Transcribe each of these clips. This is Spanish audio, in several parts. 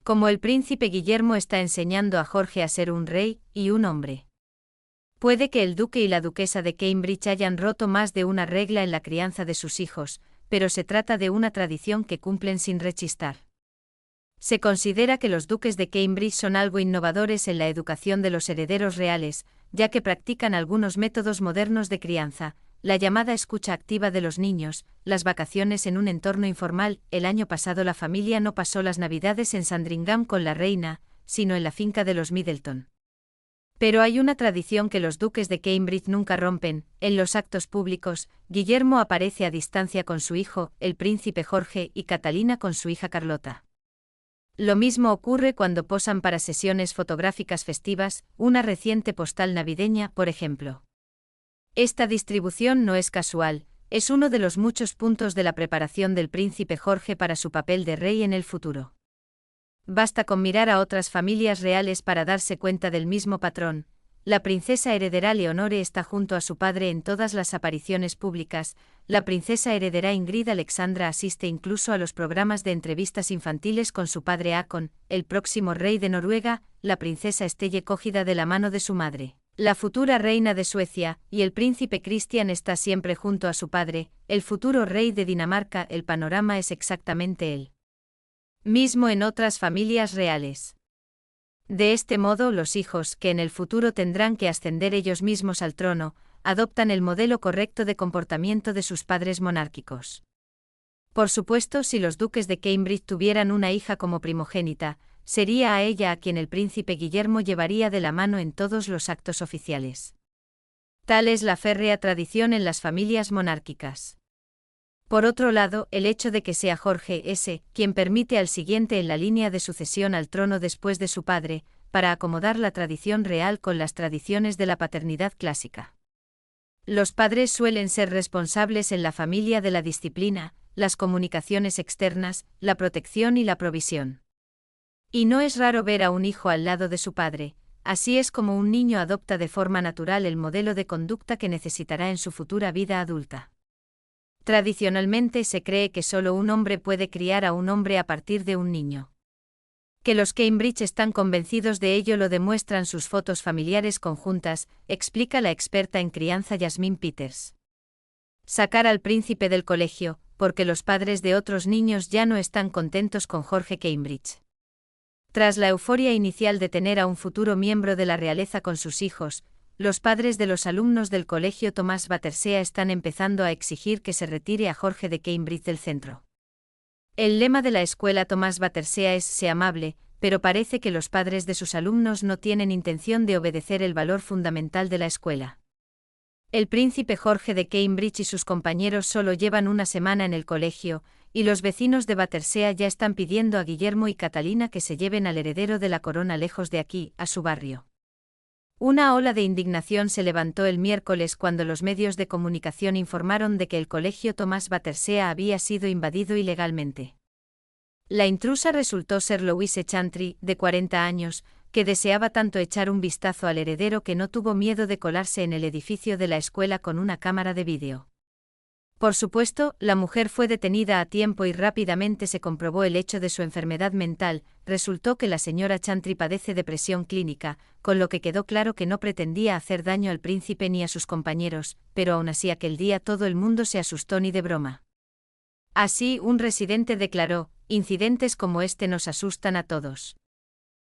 Como el príncipe Guillermo está enseñando a Jorge a ser un rey y un hombre. Puede que el duque y la duquesa de Cambridge hayan roto más de una regla en la crianza de sus hijos, pero se trata de una tradición que cumplen sin rechistar. Se considera que los duques de Cambridge son algo innovadores en la educación de los herederos reales, ya que practican algunos métodos modernos de crianza, la llamada escucha activa de los niños, las vacaciones en un entorno informal. El año pasado la familia no pasó las Navidades en Sandringham con la reina, sino en la finca de los Middleton. Pero hay una tradición que los duques de Cambridge nunca rompen: en los actos públicos, Guillermo aparece a distancia con su hijo, el príncipe Jorge, y Catalina con su hija Carlota. Lo mismo ocurre cuando posan para sesiones fotográficas festivas, una reciente postal navideña, por ejemplo. Esta distribución no es casual, es uno de los muchos puntos de la preparación del príncipe Jorge para su papel de rey en el futuro. Basta con mirar a otras familias reales para darse cuenta del mismo patrón. La princesa heredera Leonore está junto a su padre en todas las apariciones públicas, la princesa heredera Ingrid Alexandra asiste incluso a los programas de entrevistas infantiles con su padre Håkon, el próximo rey de Noruega, la princesa Estelle cogida de la mano de su madre, la futura reina de Suecia, y el príncipe Christian está siempre junto a su padre, el futuro rey de Dinamarca. El panorama es exactamente el mismo en otras familias reales. De este modo, los hijos, que en el futuro tendrán que ascender ellos mismos al trono, adoptan el modelo correcto de comportamiento de sus padres monárquicos. Por supuesto, si los duques de Cambridge tuvieran una hija como primogénita, sería a ella a quien el príncipe Guillermo llevaría de la mano en todos los actos oficiales. Tal es la férrea tradición en las familias monárquicas. Por otro lado, el hecho de que sea Jorge quien permite al siguiente en la línea de sucesión al trono después de su padre, para acomodar la tradición real con las tradiciones de la paternidad clásica. Los padres suelen ser responsables en la familia de la disciplina, las comunicaciones externas, la protección y la provisión. Y no es raro ver a un hijo al lado de su padre. Así es como un niño adopta de forma natural el modelo de conducta que necesitará en su futura vida adulta. Tradicionalmente se cree que solo un hombre puede criar a un hombre a partir de un niño. Que los Cambridge están convencidos de ello lo demuestran sus fotos familiares conjuntas, explica la experta en crianza Yasmín Peters. Sacar al príncipe del colegio, porque los padres de otros niños ya no están contentos con Jorge Cambridge. Tras la euforia inicial de tener a un futuro miembro de la realeza con sus hijos, los padres de los alumnos del colegio Thomas Battersea están empezando a exigir que se retire a Jorge de Cambridge del centro. El lema de la escuela Thomas Battersea es «Sé amable», pero parece que los padres de sus alumnos no tienen intención de obedecer el valor fundamental de la escuela. El príncipe Jorge de Cambridge y sus compañeros solo llevan una semana en el colegio, y los vecinos de Battersea ya están pidiendo a Guillermo y Catalina que se lleven al heredero de la corona lejos de aquí, a su barrio. Una ola de indignación se levantó el miércoles cuando los medios de comunicación informaron de que el colegio Thomas Battersea había sido invadido ilegalmente. La intrusa resultó ser Louise Chantry, de 40 años, que deseaba tanto echar un vistazo al heredero que no tuvo miedo de colarse en el edificio de la escuela con una cámara de vídeo. Por supuesto, la mujer fue detenida a tiempo y rápidamente se comprobó el hecho de su enfermedad mental. Resultó que la señora Chantry padece depresión clínica, con lo que quedó claro que no pretendía hacer daño al príncipe ni a sus compañeros, pero aún así aquel día todo el mundo se asustó ni de broma. Así, un residente declaró: «Incidentes como este nos asustan a todos.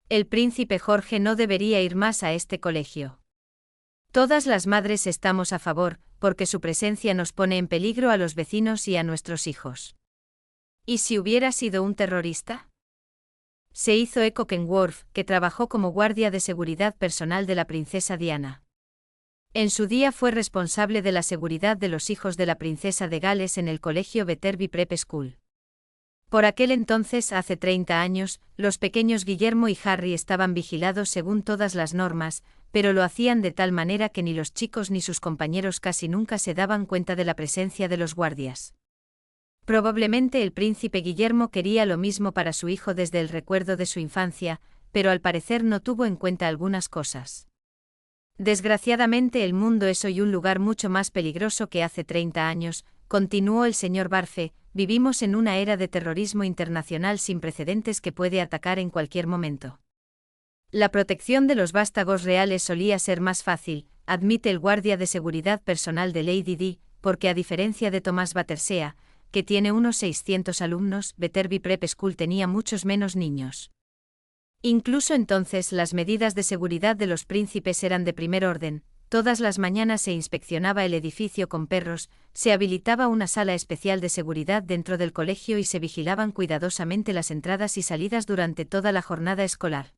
El príncipe Jorge no debería ir más a este colegio. Todas las madres estamos a favor, porque su presencia nos pone en peligro a los vecinos y a nuestros hijos». ¿Y si hubiera sido un terrorista? Se hizo eco Ken Worth, que trabajó como guardia de seguridad personal de la princesa Diana. En su día fue responsable de la seguridad de los hijos de la princesa de Gales en el colegio Betterby Prep School. Por aquel entonces, hace 30 años, los pequeños Guillermo y Harry estaban vigilados según todas las normas, pero lo hacían de tal manera que ni los chicos ni sus compañeros casi nunca se daban cuenta de la presencia de los guardias. Probablemente el príncipe Guillermo quería lo mismo para su hijo desde el recuerdo de su infancia, pero al parecer no tuvo en cuenta algunas cosas. Desgraciadamente el mundo es hoy un lugar mucho más peligroso que hace 30 años, continuó el señor Barfe, vivimos en una era de terrorismo internacional sin precedentes que puede atacar en cualquier momento. La protección de los vástagos reales solía ser más fácil, admite el guardia de seguridad personal de Lady Di, porque a diferencia de Thomas Battersea, que tiene unos 600 alumnos, Batterby Prep School tenía muchos menos niños. Incluso entonces las medidas de seguridad de los príncipes eran de primer orden. Todas las mañanas se inspeccionaba el edificio con perros, se habilitaba una sala especial de seguridad dentro del colegio y se vigilaban cuidadosamente las entradas y salidas durante toda la jornada escolar.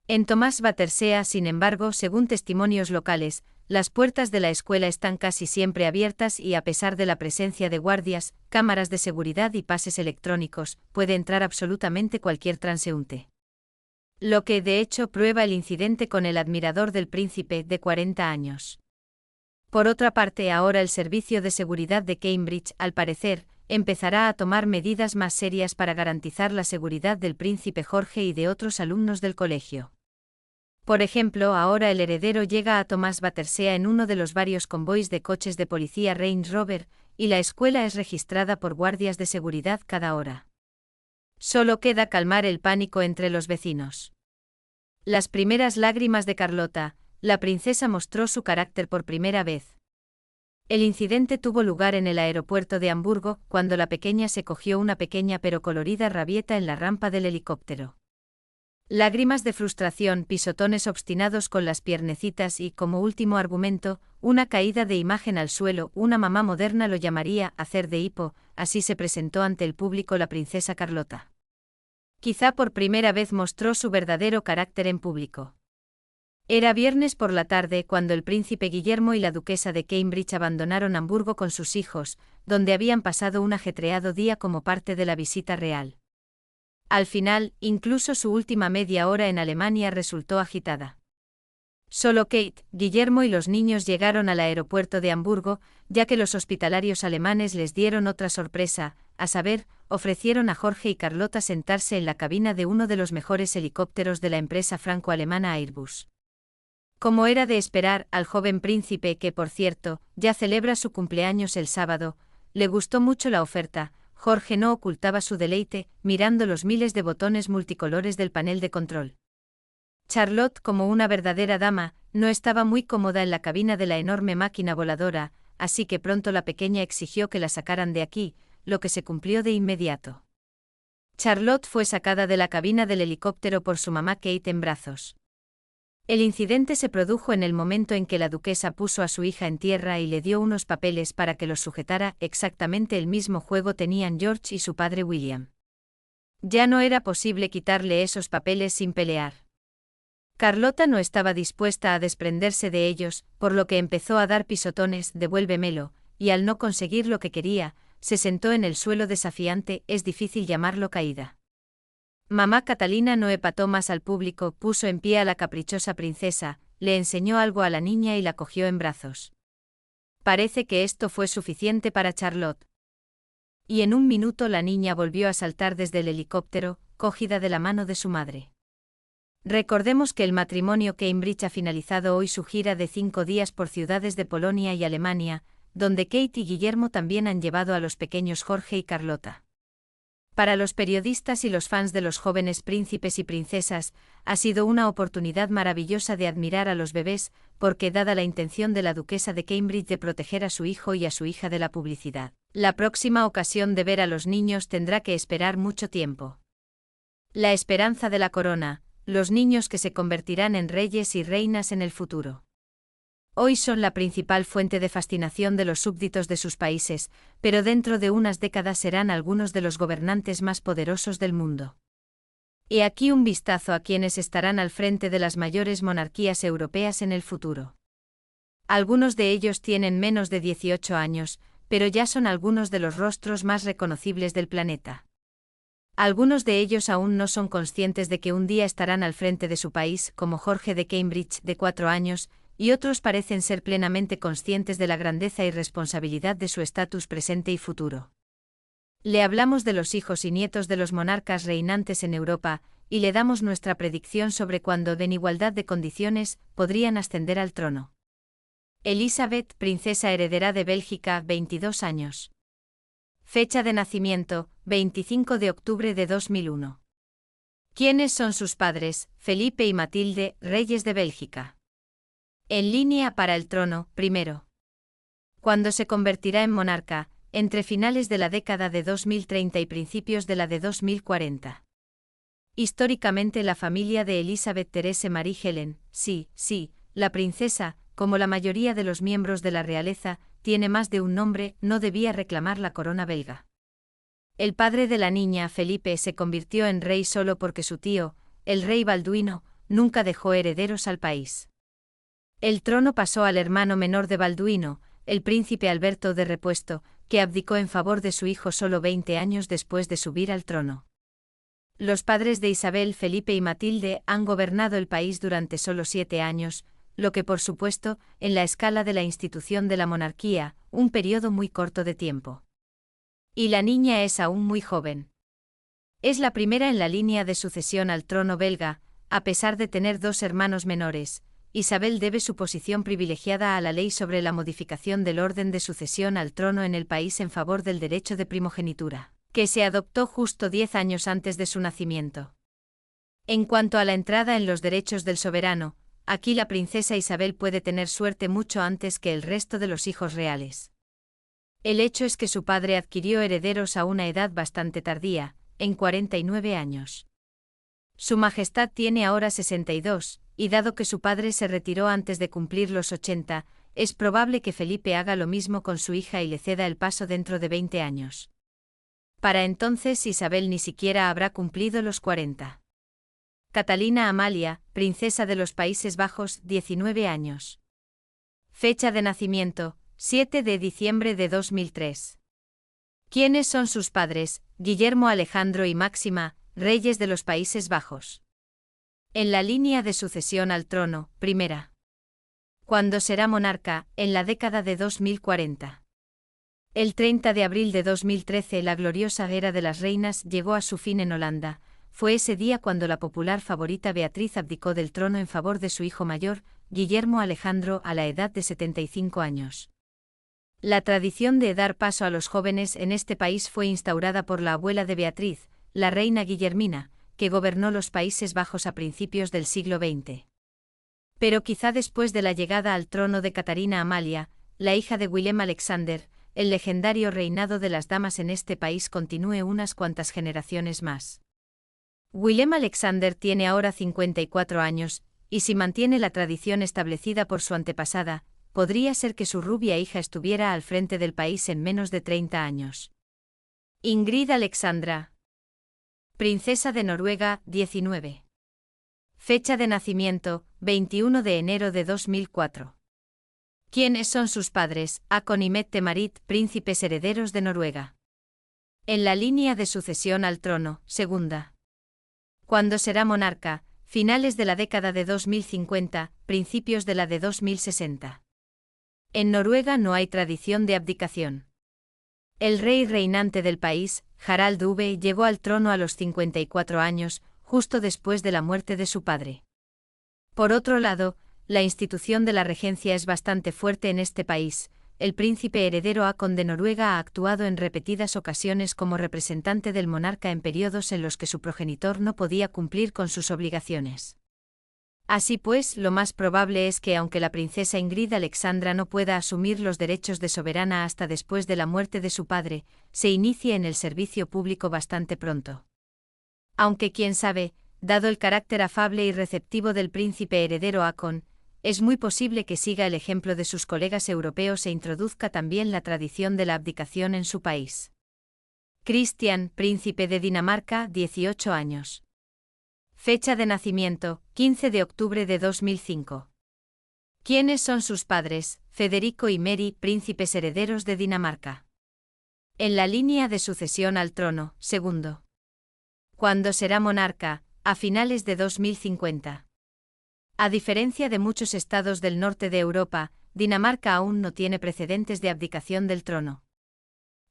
En Thomas Battersea, sin embargo, según testimonios locales, las puertas de la escuela están casi siempre abiertas y a pesar de la presencia de guardias, cámaras de seguridad y pases electrónicos, puede entrar absolutamente cualquier transeúnte. Lo que de hecho prueba el incidente con el admirador del príncipe de 40 años. Por otra parte, ahora el servicio de seguridad de Cambridge, al parecer, empezará a tomar medidas más serias para garantizar la seguridad del príncipe Jorge y de otros alumnos del colegio. Por ejemplo, ahora el heredero llega a Thomas Battersea en uno de los varios convoys de coches de policía Range Rover, y la escuela es registrada por guardias de seguridad cada hora. Solo queda calmar el pánico entre los vecinos. Las primeras lágrimas de Carlota, la princesa mostró su carácter por primera vez. El incidente tuvo lugar en el aeropuerto de Hamburgo, cuando la pequeña se cogió una pequeña pero colorida rabieta en la rampa del helicóptero. Lágrimas de frustración, pisotones obstinados con las piernecitas y, como último argumento, una caída de imagen al suelo. Una mamá moderna lo llamaría hacer de hipo. Así se presentó ante el público la princesa Carlota. Quizá por primera vez mostró su verdadero carácter en público. Era viernes por la tarde cuando el príncipe Guillermo y la duquesa de Cambridge abandonaron Hamburgo con sus hijos, donde habían pasado un ajetreado día como parte de la visita real. Al final, incluso su última media hora en Alemania resultó agitada. Solo Kate, Guillermo y los niños llegaron al aeropuerto de Hamburgo, ya que los hospitalarios alemanes les dieron otra sorpresa, a saber, ofrecieron a Jorge y Carlota sentarse en la cabina de uno de los mejores helicópteros de la empresa franco-alemana Airbus. Como era de esperar, al joven príncipe, que por cierto, ya celebra su cumpleaños el sábado, le gustó mucho la oferta. Jorge no ocultaba su deleite, mirando los miles de botones multicolores del panel de control. Charlotte, como una verdadera dama, no estaba muy cómoda en la cabina de la enorme máquina voladora, así que pronto la pequeña exigió que la sacaran de aquí, lo que se cumplió de inmediato. Charlotte fue sacada de la cabina del helicóptero por su mamá Kate en brazos. El incidente se produjo en el momento en que la duquesa puso a su hija en tierra y le dio unos papeles para que los sujetara. Exactamente el mismo juego tenían George y su padre William. Ya no era posible quitarle esos papeles sin pelear. Carlota no estaba dispuesta a desprenderse de ellos, por lo que empezó a dar pisotones, devuélvemelo, y al no conseguir lo que quería, se sentó en el suelo desafiante. Es difícil llamarlo caída. Mamá Catalina no epató más al público, puso en pie a la caprichosa princesa, le enseñó algo a la niña y la cogió en brazos. Parece que esto fue suficiente para Charlotte. Y en un minuto la niña volvió a saltar desde el helicóptero, cogida de la mano de su madre. Recordemos que el matrimonio Cambridge ha finalizado hoy su gira de 5 días por ciudades de Polonia y Alemania, donde Kate y Guillermo también han llevado a los pequeños Jorge y Carlota. Para los periodistas y los fans de los jóvenes príncipes y princesas, ha sido una oportunidad maravillosa de admirar a los bebés, porque dada la intención de la duquesa de Cambridge de proteger a su hijo y a su hija de la publicidad, la próxima ocasión de ver a los niños tendrá que esperar mucho tiempo. La esperanza de la corona, los niños que se convertirán en reyes y reinas en el futuro. Hoy son la principal fuente de fascinación de los súbditos de sus países, pero dentro de unas décadas serán algunos de los gobernantes más poderosos del mundo. He aquí un vistazo a quienes estarán al frente de las mayores monarquías europeas en el futuro. Algunos de ellos tienen menos de 18 años, pero ya son algunos de los rostros más reconocibles del planeta. Algunos de ellos aún no son conscientes de que un día estarán al frente de su país, como Jorge de Cambridge, de 4 años, y otros parecen ser plenamente conscientes de la grandeza y responsabilidad de su estatus presente y futuro. Le hablamos de los hijos y nietos de los monarcas reinantes en Europa, y le damos nuestra predicción sobre cuándo, en igualdad de condiciones, podrían ascender al trono. Elizabeth, princesa heredera de Bélgica, 22 años. Fecha de nacimiento, 25 de octubre de 2001. ¿Quiénes son sus padres, Felipe y Matilde, reyes de Bélgica? En línea para el trono, primero. Cuando se convertirá en monarca, entre finales de la década de 2030 y principios de la de 2040. Históricamente la familia de Elizabeth Therese Marie Helen, sí, la princesa, como la mayoría de los miembros de la realeza, tiene más de un nombre, no debía reclamar la corona belga. El padre de la niña, Felipe, se convirtió en rey solo porque su tío, el rey Balduino, nunca dejó herederos al país. El trono pasó al hermano menor de Balduino, el príncipe Alberto de Repuesto, que abdicó en favor de su hijo solo 20 años después de subir al trono. Los padres de Isabel, Felipe y Matilde han gobernado el país durante solo 7 años, lo que por supuesto, en la escala de la institución de la monarquía, un periodo muy corto de tiempo. Y la niña es aún muy joven. Es la primera en la línea de sucesión al trono belga, a pesar de tener 2 hermanos menores. Isabel debe su posición privilegiada a la ley sobre la modificación del orden de sucesión al trono en el país en favor del derecho de primogenitura, que se adoptó justo 10 años antes de su nacimiento. En cuanto a la entrada en los derechos del soberano, aquí la princesa Isabel puede tener suerte mucho antes que el resto de los hijos reales. El hecho es que su padre adquirió herederos a una edad bastante tardía, en 49 años. Su Majestad tiene ahora 62, y dado que su padre se retiró antes de cumplir los 80, es probable que Felipe haga lo mismo con su hija y le ceda el paso dentro de 20 años. Para entonces Isabel ni siquiera habrá cumplido los 40. Catalina Amalia, princesa de los Países Bajos, 19 años. Fecha de nacimiento, 7 de diciembre de 2003. ¿Quiénes son sus padres, Guillermo Alejandro y Máxima, reyes de los Países Bajos? En la línea de sucesión al trono, primera. Cuando será monarca, en la década de 2040. El 30 de abril de 2013 la gloriosa era de las reinas llegó a su fin en Holanda. Fue ese día cuando la popular favorita Beatriz abdicó del trono en favor de su hijo mayor, Guillermo Alejandro, a la edad de 75 años. La tradición de dar paso a los jóvenes en este país fue instaurada por la abuela de Beatriz, la reina Guillermina, que gobernó los Países Bajos a principios del siglo XX. Pero quizá después de la llegada al trono de Catarina Amalia, la hija de Willem Alexander, el legendario reinado de las damas en este país continúe unas cuantas generaciones más. Willem Alexander tiene ahora 54 años, y si mantiene la tradición establecida por su antepasada, podría ser que su rubia hija estuviera al frente del país en menos de 30 años. Ingrid Alexandra, princesa de Noruega, 19. Fecha de nacimiento, 21 de enero de 2004. ¿Quiénes son sus padres, Håkon y Mette-Marit, príncipes herederos de Noruega? En la línea de sucesión al trono, segunda. Cuando será monarca, finales de la década de 2050, principios de la de 2060. En Noruega no hay tradición de abdicación. El rey reinante del país, Harald V, llegó al trono a los 54 años, justo después de la muerte de su padre. Por otro lado, la institución de la regencia es bastante fuerte en este país. El príncipe heredero Håkon de Noruega ha actuado en repetidas ocasiones como representante del monarca en periodos en los que su progenitor no podía cumplir con sus obligaciones. Así pues, lo más probable es que aunque la princesa Ingrid Alexandra no pueda asumir los derechos de soberana hasta después de la muerte de su padre, se inicie en el servicio público bastante pronto. Aunque quién sabe, dado el carácter afable y receptivo del príncipe heredero Håkon, es muy posible que siga el ejemplo de sus colegas europeos e introduzca también la tradición de la abdicación en su país. Christian, príncipe de Dinamarca, 18 años. Fecha de nacimiento, 15 de octubre de 2005. ¿Quiénes son sus padres, Federico y Mary, príncipes herederos de Dinamarca? En la línea de sucesión al trono, segundo. ¿Cuándo será monarca? A finales de 2050. A diferencia de muchos estados del norte de Europa, Dinamarca aún no tiene precedentes de abdicación del trono.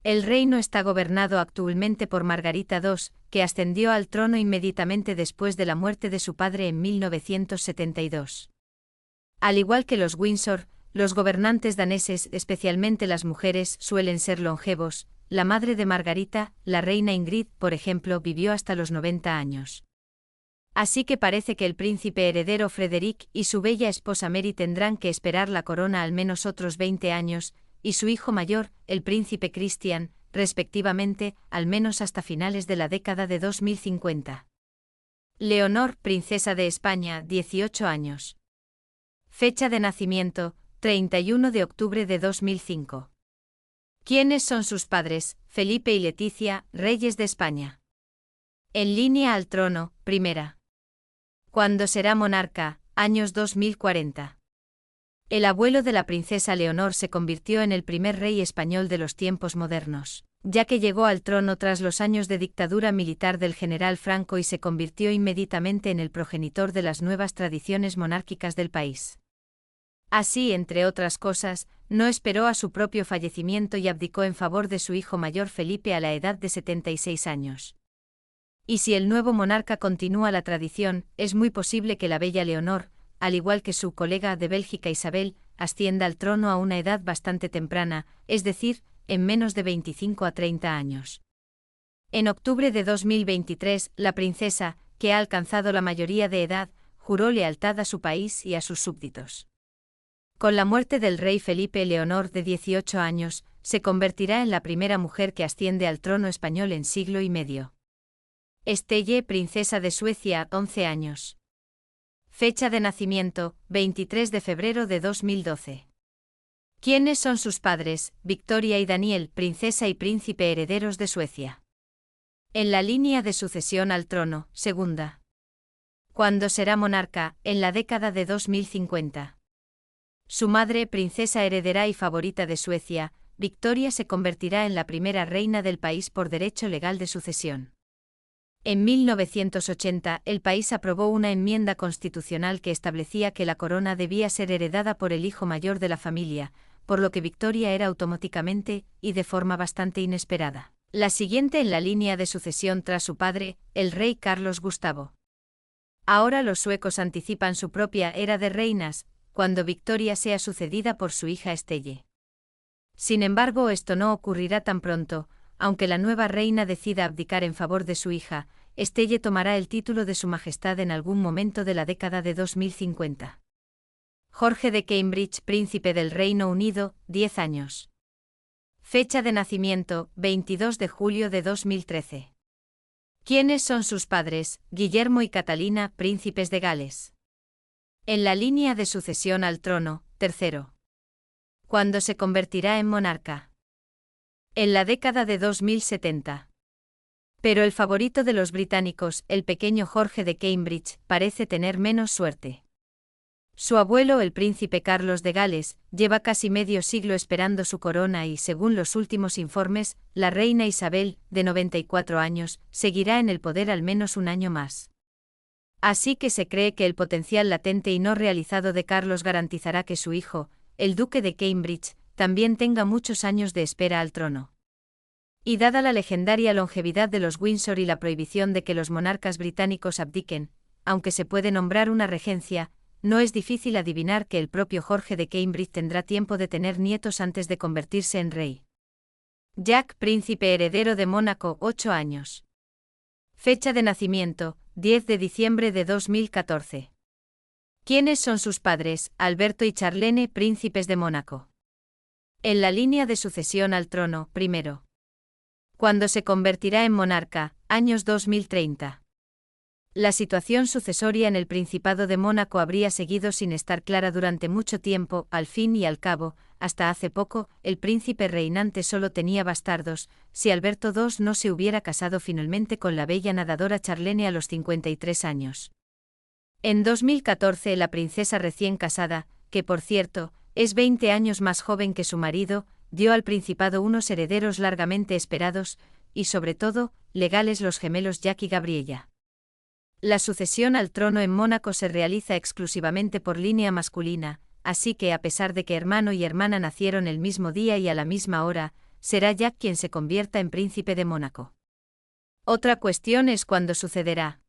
El reino está gobernado actualmente por Margarita II, que ascendió al trono inmediatamente después de la muerte de su padre en 1972. Al igual que los Windsor, los gobernantes daneses, especialmente las mujeres, suelen ser longevos, la madre de Margarita, la reina Ingrid, por ejemplo, vivió hasta los 90 años. Así que parece que el príncipe heredero Frederick y su bella esposa Mary tendrán que esperar la corona al menos otros 20 años, y su hijo mayor, el príncipe Christian, respectivamente, al menos hasta finales de la década de 2050. Leonor, princesa de España, 18 años. Fecha de nacimiento, 31 de octubre de 2005. ¿Quiénes son sus padres, Felipe y Leticia, reyes de España? En línea al trono, primera. ¿Cuándo será monarca? Años 2040. El abuelo de la princesa Leonor se convirtió en el primer rey español de los tiempos modernos, ya que llegó al trono tras los años de dictadura militar del general Franco y se convirtió inmediatamente en el progenitor de las nuevas tradiciones monárquicas del país. Así, entre otras cosas, no esperó a su propio fallecimiento y abdicó en favor de su hijo mayor Felipe a la edad de 76 años. Y si el nuevo monarca continúa la tradición, es muy posible que la bella Leonor, al igual que su colega de Bélgica Isabel, ascienda al trono a una edad bastante temprana, es decir, en menos de 25 a 30 años. En octubre de 2023, la princesa, que ha alcanzado la mayoría de edad, juró lealtad a su país y a sus súbditos. Con la muerte del rey Felipe, Leonor, de 18 años, se convertirá en la primera mujer que asciende al trono español en siglo y medio. Estelle, princesa de Suecia, 11 años. Fecha de nacimiento, 23 de febrero de 2012. ¿Quiénes son sus padres, Victoria y Daniel, princesa y príncipe herederos de Suecia? En la línea de sucesión al trono, segunda. ¿Cuándo será monarca? En la década de 2050. Su madre, princesa heredera y favorita de Suecia, Victoria, se convertirá en la primera reina del país por derecho legal de sucesión. En 1980, el país aprobó una enmienda constitucional que establecía que la corona debía ser heredada por el hijo mayor de la familia, por lo que Victoria era automáticamente, y de forma bastante inesperada, la siguiente en la línea de sucesión tras su padre, el rey Carlos Gustavo. Ahora los suecos anticipan su propia era de reinas, cuando Victoria sea sucedida por su hija Estelle. Sin embargo, esto no ocurrirá tan pronto. Aunque la nueva reina decida abdicar en favor de su hija, Estelle tomará el título de su majestad en algún momento de la década de 2050. Jorge de Cambridge, príncipe del Reino Unido, 10 años. Fecha de nacimiento, 22 de julio de 2013. ¿Quiénes son sus padres, Guillermo y Catalina, príncipes de Gales? En la línea de sucesión al trono, tercero. ¿Cuándo se convertirá en monarca? En la década de 2070. Pero el favorito de los británicos, el pequeño Jorge de Cambridge, parece tener menos suerte. Su abuelo, el príncipe Carlos de Gales, lleva casi medio siglo esperando su corona y, según los últimos informes, la reina Isabel, de 94 años, seguirá en el poder al menos un año más. Así que se cree que el potencial latente y no realizado de Carlos garantizará que su hijo, el duque de Cambridge, también tenga muchos años de espera al trono. Y dada la legendaria longevidad de los Windsor y la prohibición de que los monarcas británicos abdiquen, aunque se puede nombrar una regencia, no es difícil adivinar que el propio Jorge de Cambridge tendrá tiempo de tener nietos antes de convertirse en rey. Jack, príncipe heredero de Mónaco, 8 años. Fecha de nacimiento, 10 de diciembre de 2014. ¿Quiénes son sus padres, Alberto y Charlene, príncipes de Mónaco? En la línea de sucesión al trono, primero. ¿Cuándo se convertirá en monarca? Años 2030. La situación sucesoria en el Principado de Mónaco habría seguido sin estar clara durante mucho tiempo. Al fin y al cabo, hasta hace poco, el príncipe reinante solo tenía bastardos, si Alberto II no se hubiera casado finalmente con la bella nadadora Charlene a los 53 años. En 2014, la princesa recién casada, que por cierto, es 20 años más joven que su marido, dio al Principado unos herederos largamente esperados, y sobre todo, legales, los gemelos Jack y Gabriella. La sucesión al trono en Mónaco se realiza exclusivamente por línea masculina, así que a pesar de que hermano y hermana nacieron el mismo día y a la misma hora, será Jack quien se convierta en príncipe de Mónaco. Otra cuestión es cuándo sucederá.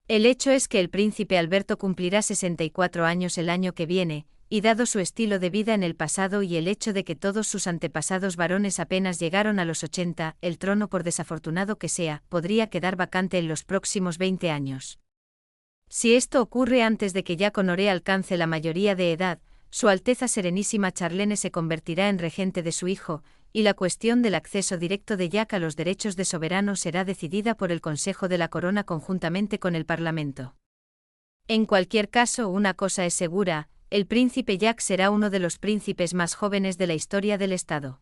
El hecho es que el príncipe Alberto cumplirá 64 años el año que viene, y dado su estilo de vida en el pasado y el hecho de que todos sus antepasados varones apenas llegaron a los 80, el trono, por desafortunado que sea, podría quedar vacante en los próximos 20 años. Si esto ocurre antes de que Jack Honoré alcance la mayoría de edad, Su Alteza Serenísima Charlene se convertirá en regente de su hijo, y la cuestión del acceso directo de Jack a los derechos de soberano será decidida por el Consejo de la Corona conjuntamente con el Parlamento. En cualquier caso, una cosa es segura: el príncipe Jack será uno de los príncipes más jóvenes de la historia del Estado.